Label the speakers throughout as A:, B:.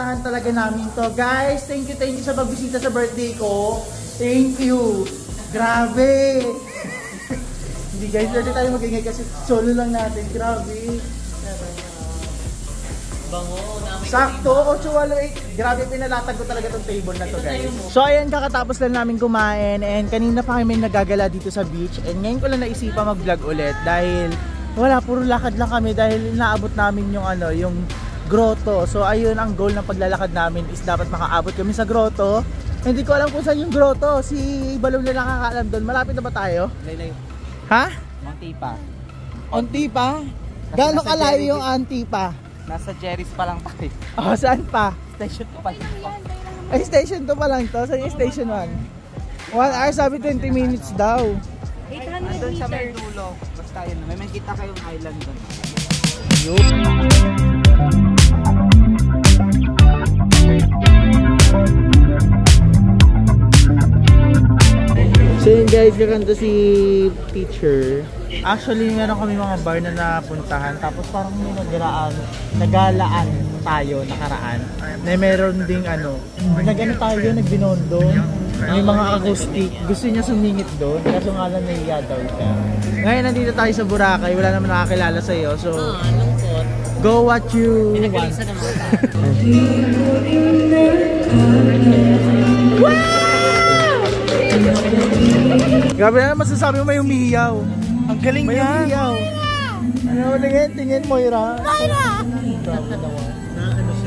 A: pupuntahan talaga namin to. Guys, thank you sa pagbisita sa birthday ko. Thank you. Grabe. Hindi guys, pwede tayo mag-ingay kasi solo lang natin. Grabe.
B: Bango.
A: Sakto, 8:08. Grabe, pinalatag ko talaga tong table na to guys. So ayan, kakatapos lang namin kumain and kanina pa kami nagagala dito sa beach and ngayon ko lang naisipan mag-vlog ulit dahil wala, puro lakad lang kami dahil inaabot namin yung yung grotto. So ayun, ang goal ng paglalakad namin is dapat makaabot kami sa grotto. Hindi ko alam kung saan yung grotto. Si Balong na nakakaalam doon. Malapit na ba tayo?
B: Laylay.
A: Ha?
B: Antipa.
A: Antipa? Gaano kalayo yung Antipa?
B: Nasa Jerry's pa lang tayo.
A: Oh, saan pa?
B: Station 2 pa lang.
A: Ay, station 2 pa lang to. Saan yung station 1? 1 hour, sabi 20 minutes daw.
B: 800 Andun sa may dulo. Basta yun. May makita kayong island doon.
A: Yup. So yun guys, kakanta si teacher. Actually, meron kami mga bar na napuntahan. Tapos parang may nagalaan tayo, nakaraan. Na meron ding tayo, nagbinondo. May mga acoustic. Gusto niya sumingit doon. Kaso nga lang nahiya daw siya. Ngayon, nandito tayo sa Boracay. Wala naman nakakilala sa'yo. So,
B: lungkot.
A: Go what you want. Grabe na masasabi mo, may umihiyaw. Ang galing niya. May umihiyaw. Tingin Moira. Moira!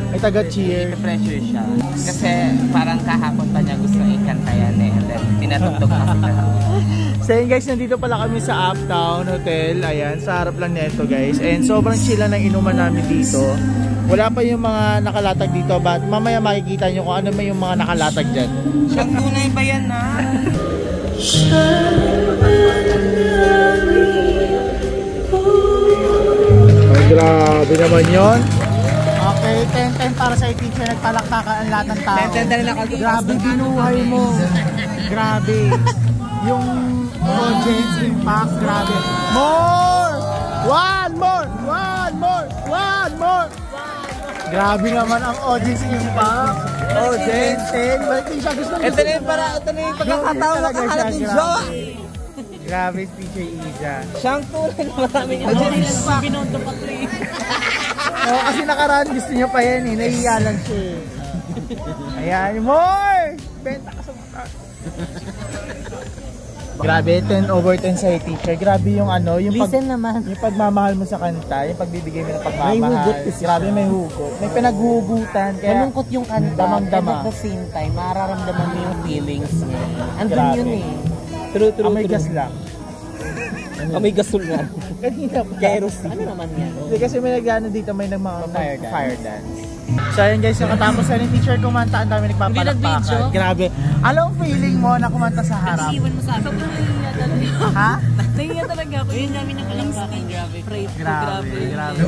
A: Ay taga-cheer.
B: Pressure siya. Kasi parang kahapon pa niya gusto ikanta yan and then tinatugtog na sila.
A: So yun guys, nandito pala kami sa Uptown Hotel. Ayan, sa harap lang neto guys. And sobrang chill ng inuman namin dito. Wala pa yung mga nakalatag dito, but mamaya makikita nyo kung ano may yung mga nakalatag dyan.
B: Siyang tunay ba yan na?
A: Ay, grabe naman yun. Okay, 10-10 para sa teacher. Nagpalakpakan ang lahat ng tao.
B: 10-10 na ako.
A: Grabe binuhay mo. Grabe. Yung audience impact, grabe. More! One more! Grabe naman ang audience impact. Audience 10. Balik din siya. Gusto
B: Ito na yung pagkakataon na kahanap yung jowa.
A: Grabe si Teacher Iza.
B: Siyang tunay na maraming audience. Binondo pa ito eh.
A: Oo, kasi nakaraan gusto niya pa yan eh. Nahiya lang siya eh. Ayan, more! Benta ka sa mata. Grabe, 10/10 sa'yo teacher. Grabe yung
B: Listen naman.
A: Yung pagmamahal mo sa kanta, yung pagbibigay mo ng pagmamahal.
B: May hugot kasi.
A: Grabe, may hugot. May pinaghuhugutan. Kaya
B: malungkot yung kanta.
A: Damang-dama.
B: At the same time, mararamdaman mo yung feelings niya. Andun yun eh.
A: True. May gas lang.
B: May gasol nga.
A: Kanina pa.
B: Kerosene. Ano naman yan?
A: Hindi kasi may nagano dito, may fire dance. So ayun guys, nakatapos na ni teacher kumanta, ang dami nagpapalakpakan. Grabe. Anong feeling mo na kumanta sa harap?
C: Iwan mo sa akin. Sobrang nahiya talaga.
A: Ha?
C: Nahiya talaga ako. Yun namin ang palakpakan. Grabe.
A: Grabe.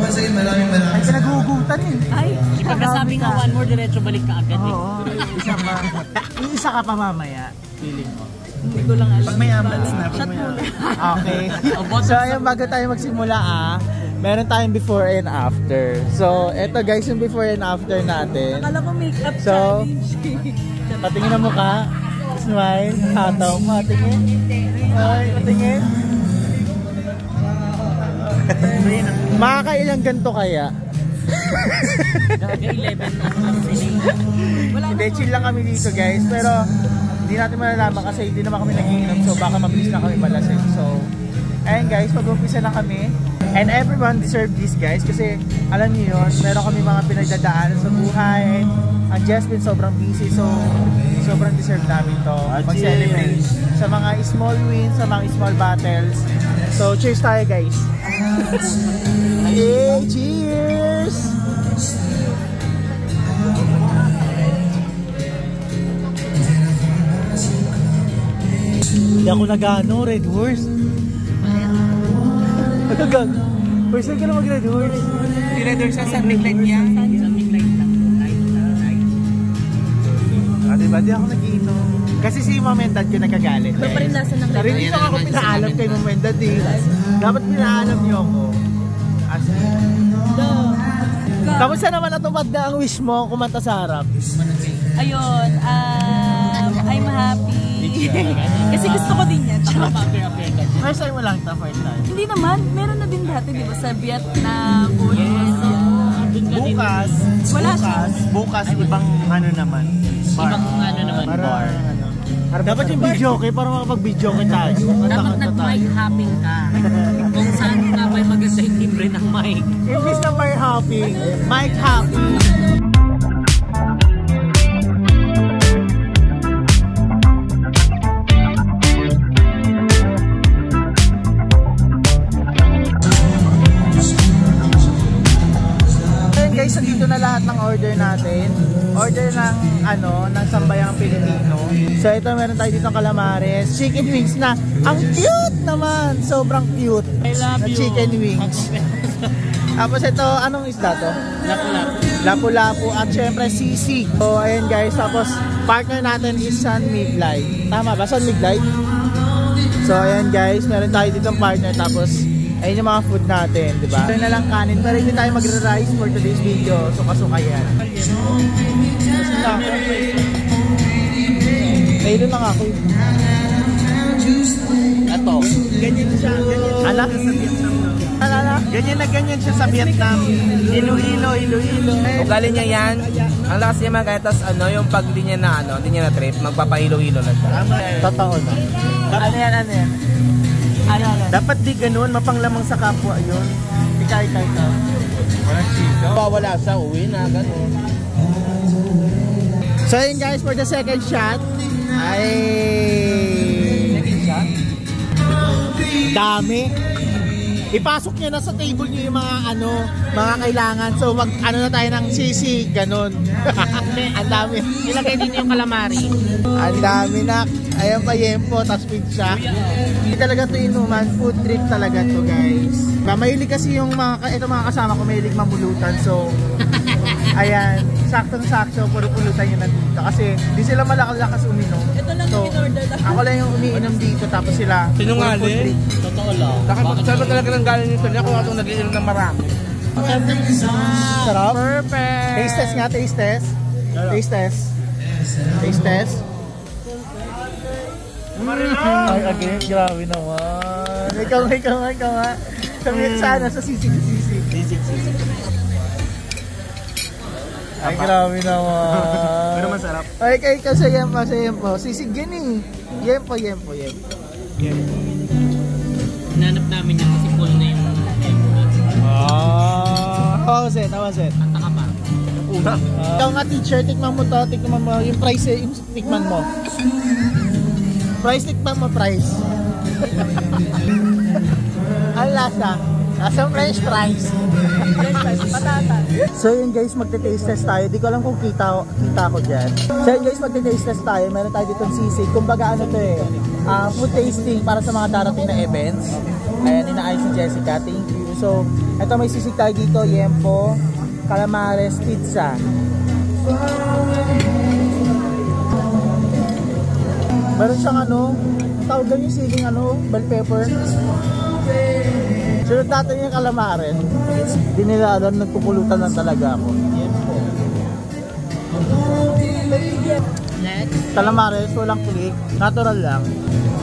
A: Ay, pinaghugutan eh.
C: Ay, pagkasabi nga one more, diretso balik ka agad eh.
A: Oo. Isa ka pa mamaya. Feeling mo.
C: Hindi ko lang alam.
A: Pag may ambulance na.
C: Shot muna.
A: Okay. So ayun, bago tayo magsimula meron tayong before and after. So eto guys, yung before and after natin.
C: Akala ko make-up
A: so,
C: challenge.
A: patingin na mukha. Smile. Hataw mo. Patingin. Ay, patingin. Makakailang ganito kaya?
C: Gaga 11 na actually.
A: Hindi, chill lang kami dito guys. Pero hindi natin malalaman kasi hindi naman kami nagiinom. So baka mabilis na kami malasing. So ayun guys, mag-umpisa na kami. And everyone deserve this guys. Kasi alam niyo yun, meron kami mga pinagdadaanan sa buhay. Ang Jasmine sobrang busy. So sobrang deserve namin to mag-celebrate sa mga small wins, sa mga small battles. So cheers tayo guys. Hey, cheers! Hindi ako nag-ano, Red Horse. Magagag. First time ka na mag-Red Horse.
B: Si Red Horse sa Big Light niya.
C: Something like that.
A: Diba? Di ako nag-inom. Kasi si Mom and Dad ko nagkagalit.
C: Iba pa rin lasa ng Red
A: Hindi ako pinaalam kay Mom and Dad eh. Dapat pinaalam niyo ako. As Kamusta naman natupad na ang wish mo kumanta sa harap?
D: Ayun, I'm happy. Kasi gusto ko din yan.
A: First time mo lang ito, first time.
D: Hindi naman, meron na din dati, di ba? Sa Vietnam,
A: Bukas, ibang ano naman.
C: Ibang ano naman, bar.
A: Dapat yung video okay para makapag-video okay tayo.
C: Dapat nag-mic hopping ka. Kung saan nga ba'y maganda yung timbre ng mic.
A: Imbis na mic hopping, mic hopping. Guys, dito na lahat ng order natin. Order ng ng Sambayang Pilipino. So ito meron tayo dito ng calamares, chicken wings na ang cute naman, sobrang cute.
C: I love
A: na
C: you.
A: Chicken wings. Tapos ito, anong isda to? Lapu-lapu at syempre sisig. So ayan guys, tapos partner natin is San Miglay. Tama ba? San Miglay? So ayan guys, meron tayo dito ng partner tapos ayun yung mga food natin, di ba? Ito na lang kanin, pero hindi tayo magre-rice for today's video. Suka-suka yan. Kailo lang ako.
C: Ito.
A: Ganyan siya, ganyan. Ala? Alala? Ganyan na ganyan siya sa Vietnam. Iloilo.
B: Ugali niya yan. Ang lakas niya magkaya, tapos yung pag di niya na trip, magpapahilo-hilo na siya.
A: Totoo na. Ano yan? Dapat di ganun, mapanglamang sa kapwa yun. Ikaw. Walang chika.
B: Wala sa uwi na, ganun.
A: So yun guys, for the second shot, dami. Ipasok niya na sa table niyo yung mga kailangan. So na tayo ng sisi, ganun. Ang dami.
C: Ilagay dito yung calamari.
A: Ang dami na. Ayan pa yempo, tas pizza. Hindi talaga ito inuman, food trip talaga to guys. Mahilig kasi yung mga kasama ko, mahilig mamulutan. So, ayan, saktong-sakto, puro pulutan yun nandito. Kasi di sila malakas uminom.
D: Ito lang yung in-order lang.
A: Ako lang yung umiinom dito, tapos sila.
B: Sinungaling?
C: Totoo lang.
B: Sabi talaga ng galing nito niya kung atong nag-iinom ng marami.
A: Sarap.
B: Perfect!
A: Taste test nga, taste test. Taste test. Taste test. Ay, again, grabe naman. Ikaw nga. Sabihin sana sa sisig. Ay, grabe naman.
B: Pero masarap.
A: Ay, sa yempo. Sisig yan eh. Yempo.
C: Hinanap namin yan kasi full na yung
A: Tama set.
C: kanta ka pa.
A: Ikaw nga teacher, tikman mo to. Tikman mo yung price, yung tikman mo. Price. Ang lasa. Lasang French fries.
D: Patata.
A: So yun guys, magte-taste test tayo. Di ko alam kung kita ko dyan. So yun guys, magte-taste test tayo. Meron tayo ditong sisig. Kumbaga food tasting para sa mga darating na events. Ayan, inaayos si Jessica. Thank you. So, ito may sisig tayo dito. Yempo, calamares, pizza. Meron siyang tawag lang yung siling bell pepper. Sunod natin yung calamares. Hindi nila alam, nagpupulutan lang talaga ako. Calamares, walang kulik, natural lang.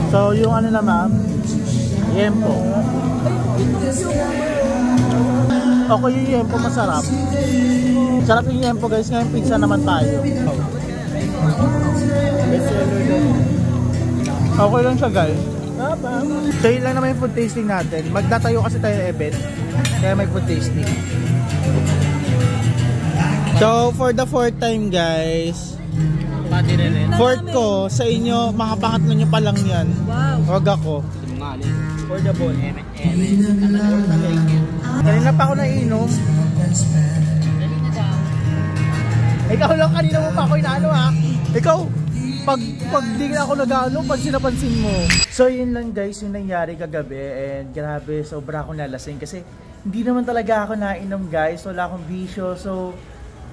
A: So yung naman, yempo. Okay yung yempo, masarap. Sarap yung yempo guys, ngayon pizza naman tayo. Okay lang siya guys. So yun lang naman yung food tasting natin. Magdatayo kasi tayo ng event, kaya may food tasting. So for the fourth time guys, fourth ko sa inyo, mga pangatlo nyo pa lang yan.
D: Wow.
A: Wag ako.
B: For the ball.
A: Kanina pa ako nainom. Ikaw lang, kanina mo pa ako inaano ha. Ikaw, pag di na ako nag-ano, pag sinapansin mo. So yun lang guys, yung nangyari kagabi. And grabe, sobra akong nalasing. Kasi hindi naman talaga ako nainom guys. Wala akong bisyo. So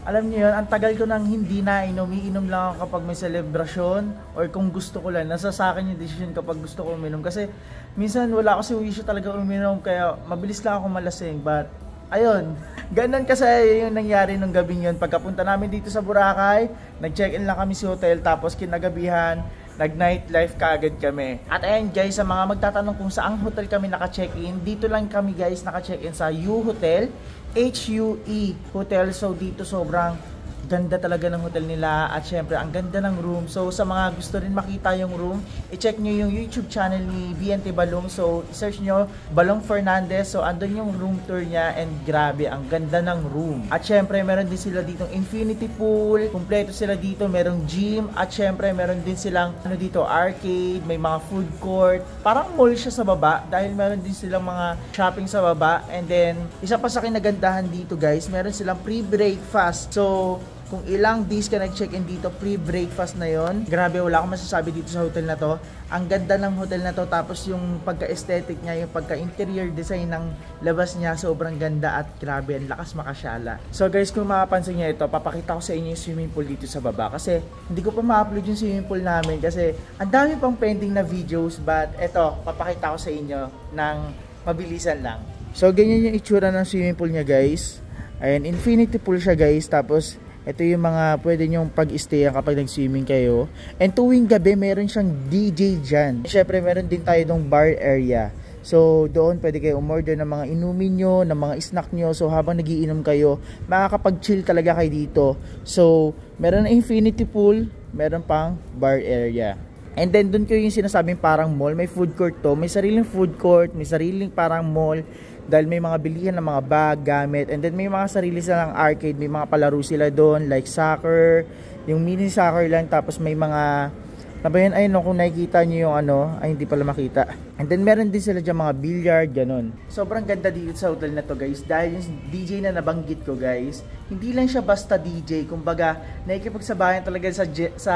A: alam niyo yun, ang tagal ko nang hindi nainom. Iinom lang ako kapag may celebration. Or kung gusto ko lang. Nasa sa akin yung decision kapag gusto ko uminom. Kasi minsan wala ako si wisyo talaga uminom. Kaya mabilis lang ako malasing. But ayun, ganun kasi yung nangyari nung gabing yun. Pagkapunta namin dito sa Boracay, nag-check-in lang kami sa hotel, tapos kinagabihan, nag-nightlife kaagad kami. At ayan guys, sa mga magtatanong kung saang hotel kami naka-check-in, dito lang kami guys naka-check-in sa U Hotel, HUE Hotel. So dito sobrang ganda talaga ng hotel nila at syempre ang ganda ng room. So sa mga gusto rin makita yung room, i-check nyo yung YouTube channel ni BNT Balong. So i-search nyo Balong Fernandez. So andun yung room tour niya and grabe ang ganda ng room. At syempre meron din sila ditong infinity pool, kumpleto sila dito, merong gym at syempre meron din silang dito arcade, may mga food court. Parang mall siya sa baba dahil meron din silang mga shopping sa baba. And then isa pa sa kinagandahan dito guys, meron silang pre-breakfast. So kung ilang days ka nag-check-in dito, pre-breakfast na yon. Grabe, wala akong masasabi dito sa hotel na to. Ang ganda ng hotel na to, tapos yung pagka-aesthetic niya, yung pagka-interior design ng labas niya, sobrang ganda at grabe, ang lakas makasyala. So guys, kung mapapansin niyo ito, papakita ko sa inyo yung swimming pool dito sa baba. Kasi hindi ko pa ma-upload yung swimming pool namin kasi ang dami pang pending na videos. But ito, papakita ko sa inyo ng mabilisan lang. So ganyan yung itsura ng swimming pool niya guys. Ayan, infinity pool siya guys. Tapos ito yung mga pwede nyong pag-stay kapag nag-swimming kayo. And tuwing gabi, meron siyang DJ dyan. Siyempre, meron din tayo dong bar area. So, doon pwede kayo umorder ng mga inumin nyo, ng mga snack nyo. So, habang nagiinom kayo, makakapag-chill talaga kayo dito. So, meron na infinity pool, meron pang bar area. And then, doon kayo yung sinasabing parang mall. May food court to. May sariling food court, may sariling parang mall. Dahil may mga bilihan ng mga bag, gamit. And then may mga sarili silang arcade. May mga palaro sila doon like soccer. Yung mini soccer lang. Tapos may mga nabayan, ayun no, kung nakikita nyo yung ano. Ay hindi pala makita. And then meron din sila dyan mga billiard, ganun. Sobrang ganda dito sa hotel na to guys. Dahil yung DJ na nabanggit ko guys, hindi lang siya basta DJ. Kumbaga nakikipagsabayan talaga sa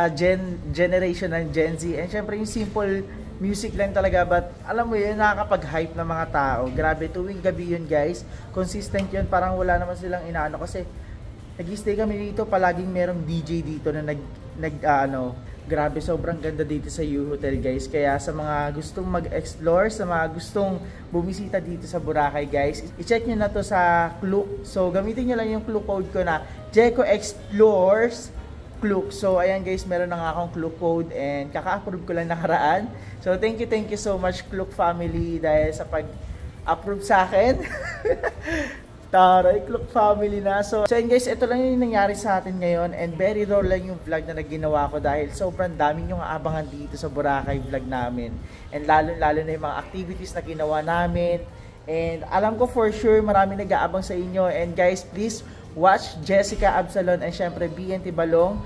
A: generation ng Gen Z. And syempre yung simple music lang talaga, but alam mo yun, nakakapag-hype ng mga tao. Grabe, tuwing gabi yun guys, consistent yun, parang wala naman silang inaano kasi nag-stay kami dito, palaging merong DJ dito na grabe, sobrang ganda dito sa U Hotel guys. Kaya sa mga gustong mag-explore, sa mga gustong bumisita dito sa Boracay guys, i-check nyo na to sa Klook. So gamitin nyo lang yung Klook code ko na Jeco Explores Klook. So ayan guys, meron na nga akong Klook code and kaka-approve ko lang nakaraan. So thank you so much Klook family dahil sa pag-approve sa akin. Taray, Klook family na. So ayan guys, ito lang yung nangyari sa atin ngayon and very raw lang yung vlog na naginawa ko dahil sobrang daming yung aabangan dito sa Boracay vlog namin. And lalo na yung mga activities na ginawa namin. And alam ko for sure marami nag-aabang sa inyo. And guys, please watch Jessica Absalon and syempre BNT Balong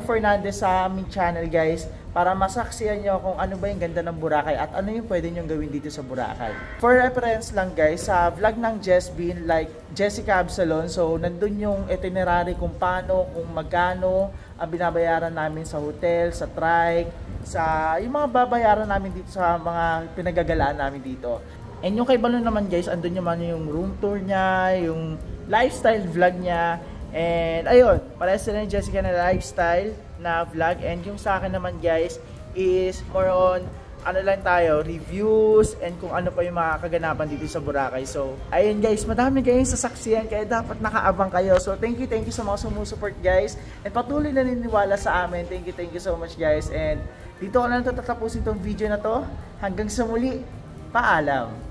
A: Fernandez sa aming channel guys, para masaksihan nyo kung ano ba yung ganda ng Boracay at ano yung pwede nyo gawin dito sa Boracay. For reference lang guys, sa vlog ng Jessbean like Jessica Absalon, so nandun yung itinerary kung paano, kung magkano ang binabayaran namin sa hotel, sa trike, sa yung mga babayaran namin dito sa mga pinagagalaan namin dito. And yung kay Balon naman guys, andun naman yung room tour niya, yung lifestyle vlog niya. And ayun, parehas sila ni Jessica na lifestyle na vlog. And yung sa akin naman guys is more on ano lang tayo, reviews and kung ano pa yung mga kaganapan dito sa Boracay. So ayun guys, madami kayong sasaksihan kaya dapat nakaabang kayo. So thank you sa mga sumusuport guys. And patuloy na niniwala sa amin. Thank you so much guys. And dito ko na tatapusin tong video na to. Hanggang sa muli, paalam!